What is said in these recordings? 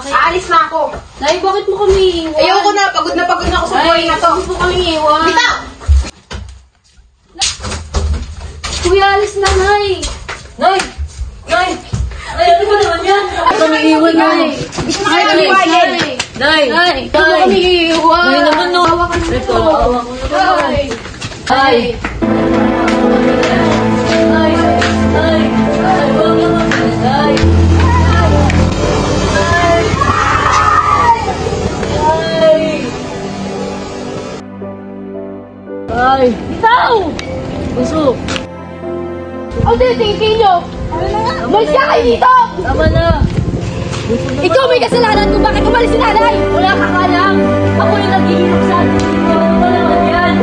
Bakit? Aalis na ako. Nay, bakit mo kami iiwan? Ayoko na pagod na ako sa buhay na to. Bakit mo kami iiwan? Bitaw! Kuya, alis na, Nay! Nay! Nay! Nay, ano ba naman yan? Bakit kami iiwan, Nay? Ay, kami iwayan. Nay! Nay, bakit mo kami iiwan? Nay naman, no? Awa ka naman. Ito, awa ko naman. Nay! Nay! Nay! Nay! Nay! Huwag naman. Nay! Ay! Bitaw! Puso! Ang tinitingin nyo! Umalis ka kayo dito! Tama na! Ikaw may kasalanan kung bakit umalis si nanay! Wala kang alam! Ako yung naghihirap sa atin dito! Ano ba naman yan?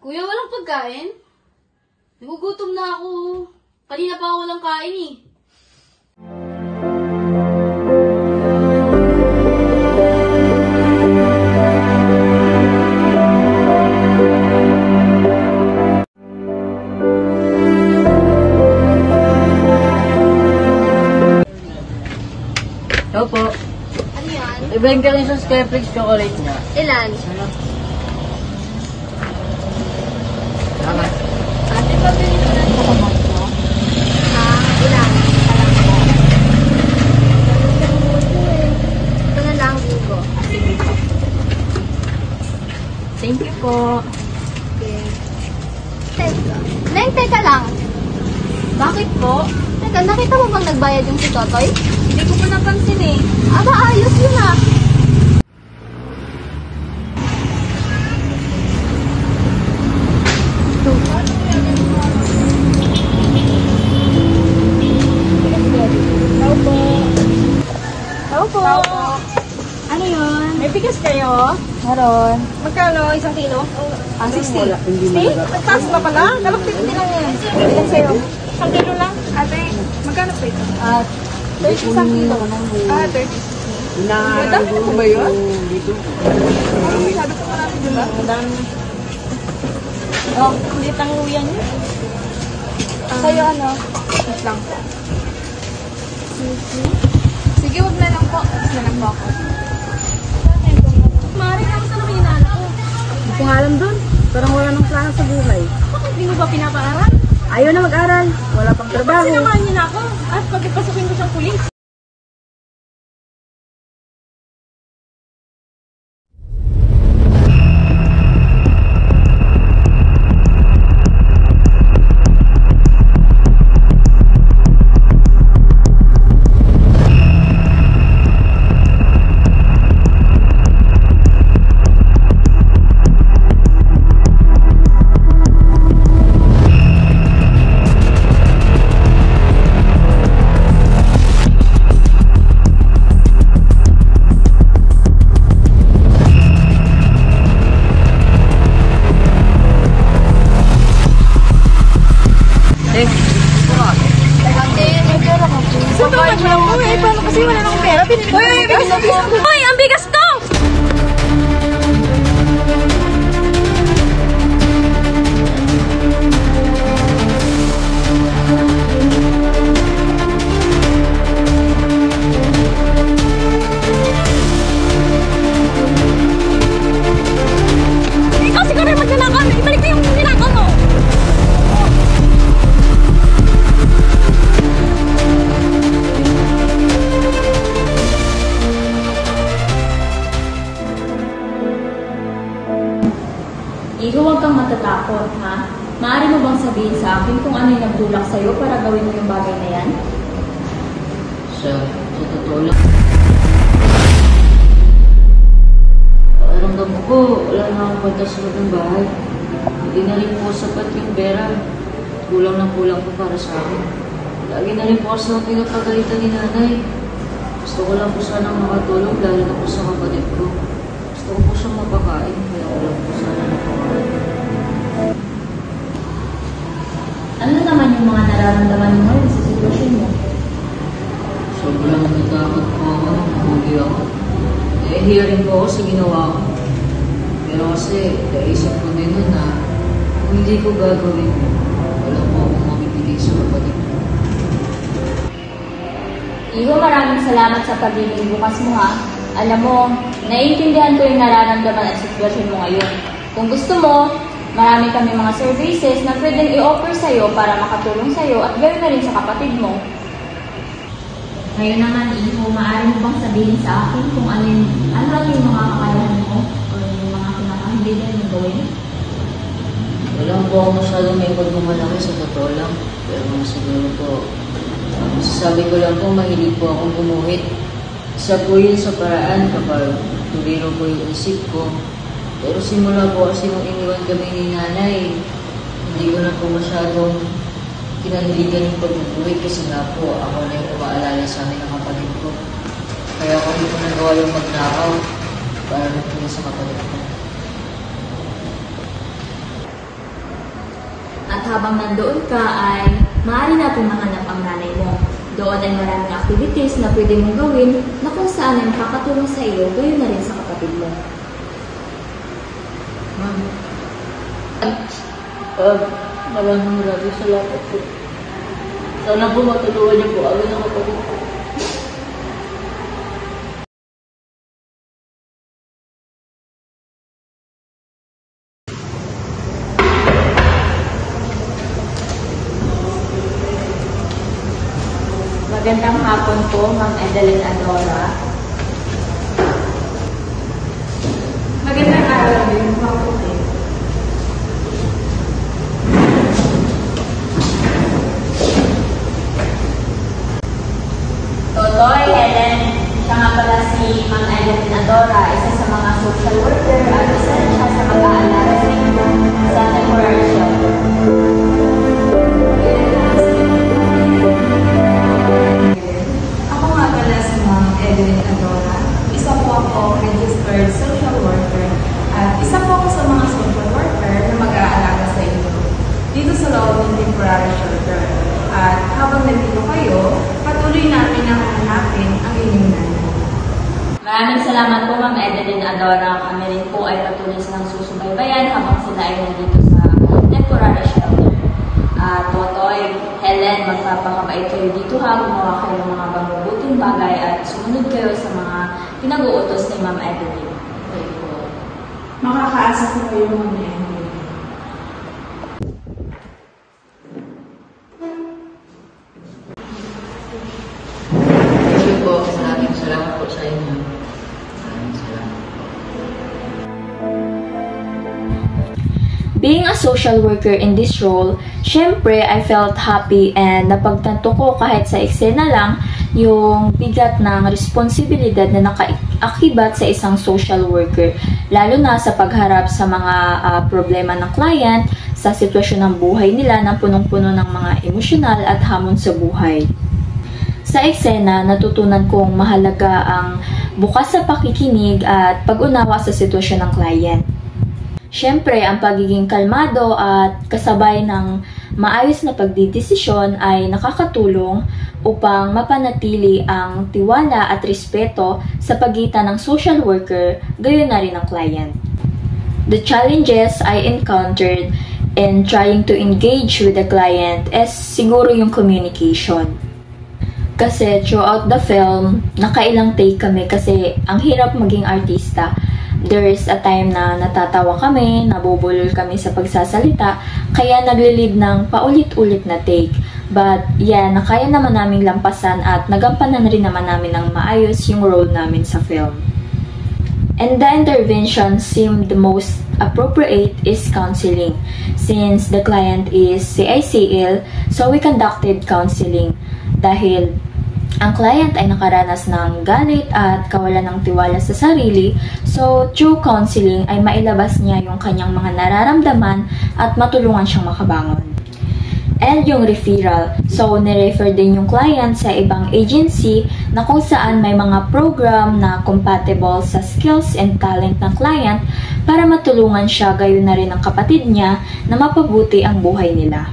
Kuya, walang pagkain? Nagugutom na ako. Kanina pa ako walang kain eh. Ito po. Ano yan? Ibigay ka rin sa Skyflix chocolate niya. Ilan? Tama. Ate, pabili ko na ito mo. Ilan? Ito na lang, Hugo. Thank you po. Okay. Neng, teka lang. Bakit po? Teka, nakita mo bang nagbayad yung si Totoy? Hindi ko pa napansin eh. Aba, ayos yun ah. Tao po. Ano yun? May bigas kayo? Meron. Magkano? Isang kilo? Ah, 60. Stay? Nagtaas ba pala? Galok 50 lang yan. Ilan sa'yo? Isang kilo lang? Ate, magkano pa ito? 30 isang kilo. 30. Madami na po ba yun? Masyado po marami, di ba? Madami. Oh, hindi tangluyan yun. Sa'yo ano? Wait lang po. Sige, huwag na lang po. Tapos na lang po ako. Mari, kamusta naman yung nana ko? Hindi ko alam dun. Parang wala nang plano sa buhay. Bakit di mo ba pinapaaral? Ayaw na mag-aral. Wala pang trabaho. Sinamahan niyo na ako. At pagpapasukin ko siyang pulis. Kasi wala nang pera. Hoy, ang bigas ko! natatakot, ha? Maaari mo bang sabihin sa akin kung ano yung nagtulak sa'yo para gawin mo yung bagay na yan? Sa totoo lang. Pakiramdam ko, wala na akong kwenta sa loob ng bahay. Hindi na rin po sapat yung pera. Kulang na kulang po para sa akin. Lagi na rin po kasi ako pinapagalitan ni nanay. Gusto ko lang po sanang makatulong lalo na po sa kapatid ko. Gusto ko po siyang mapakain. Kaya ko lang po sana napakain. Ano naman yung mga nararamdaman mo ngayon sa sitwasyon mo? Sobrang natakot po ako. Huli ako. Hearing po ako sa ginawa ko. Pero kasi, naisip ko din nun na kung hindi ko gagawin, wala po akong mabibigay sa kapatid ko. Iho, maraming salamat sa pagiging bukas mo, ha? Alam mo, naiintindihan ko yung nararamdaman at sitwasyon mo ngayon. Kung gusto mo, marami kami mga services na pwedeng i-offer sa'yo para makatulong sa'yo at gawin na rin sa kapatid mo. Ngayon naman, Iho, maaari mo bang sabihin sa akin kung ano lang yung mga kakayahan mo o yung mga kinakahilingan mo gawin? Wala po ako masyadong may pagmamalaki sa totoo lang. Pero siguro po, masasabi ko lang po, mahilig po akong gumuhit. Isa po yun sa paraan kapag tuliro po yung isip ko. Pero simula po kasi nung iniwan kami ni nanay, hindi ko na po masyadong kinahiligan yung pagbubuhay kasi nga po ako na yung umaalala sa amin ng kapatid ko. Kaya ako hindi ko nagawa yung magnakaw para rin sa kapatid ko. At habang nandoon ka ay maaari natin mahanap ang nanay mo. Doon ay maraming activities na pwede mong gawin na kung saan ay makakatulong sa iyo, gayon na rin sa kapatid mo. Ma'am, maraming salamat po. Sana po matulungan niyo po ako ng kapatid ko. Magandang hapon po, Ma'am Edeline Adora. Magandang araw din, Ma'am Puti. Totoy, Helen, siya nga pala si Ma'am Edeline Adora, isa sa mga social worker at isa rin siya sa mag-aalala sa inyo sa temporary shelter. Ako nga pala si Ma'am Edeline Adora. Isa po ako registered social worker at isa po ako sa mga social worker na mag-aalaga sa inyo dito sa loob ng temporary shelter. At habang nandito kayo, patuloy natin na hanapin ang inyong nanay. Maraming salamat po, Ma'am Edeline Adora. Kami rin po ay patuloy silang susubaybayan habang sila ay nandito sa temporary shelter. Totoy, Helen, magpapakabait kayo dito ha, gumawa kayo ng mga mabubuting bagay at sumunod kayo sa mga pinag-uutos ni Ma'am Edeline. Okay po. Makakaasa ko kayo, Ma'am Edeline. Thank you po. Maraming salamat po sa inyo. Maraming salamat. Being a social worker in this role, syempre I felt happy and napagtanto ko kahit sa eksena lang yung bigat ng responsibilidad na nakaakibat sa isang social worker, lalo na sa pagharap sa mga problema ng client, sa sitwasyon ng buhay nila na punong-puno ng mga emosyonal at hamon sa buhay. Sa eksena, natutunan kong mahalaga ang bukas sa pakikinig at pag-unawa sa sitwasyon ng client. Siyempre, ang pagiging kalmado at kasabay ng maayos na pagdidesisyon ay nakakatulong upang mapanatili ang tiwala at respeto sa pagitan ng social worker, gayon na rin ng client. The challenges I encountered in trying to engage with the client is siguro yung communication. Kasi throughout the film, nakailang take kami kasi ang hirap maging artista. There is a time na natatawa kami, nabubulol kami sa pagsasalita, kaya naglilid ng paulit-ulit na take. But yeah, nakaya naman naming lampasan at nagampanan rin naman namin ng maayos yung role namin sa film. And the intervention seemed the most appropriate is counseling. Since the client is CICL, so we conducted counseling. Dahil ang client ay nakaranas ng galit at kawalan ng tiwala sa sarili, so through counseling ay mailabas niya yung kanyang mga nararamdaman at matulungan siyang makabangon. And yung referral, so nirefer din yung client sa ibang agency na kung saan may mga program na compatible sa skills and talent ng client para matulungan siya gayon na rin ang kapatid niya na mapabuti ang buhay nila.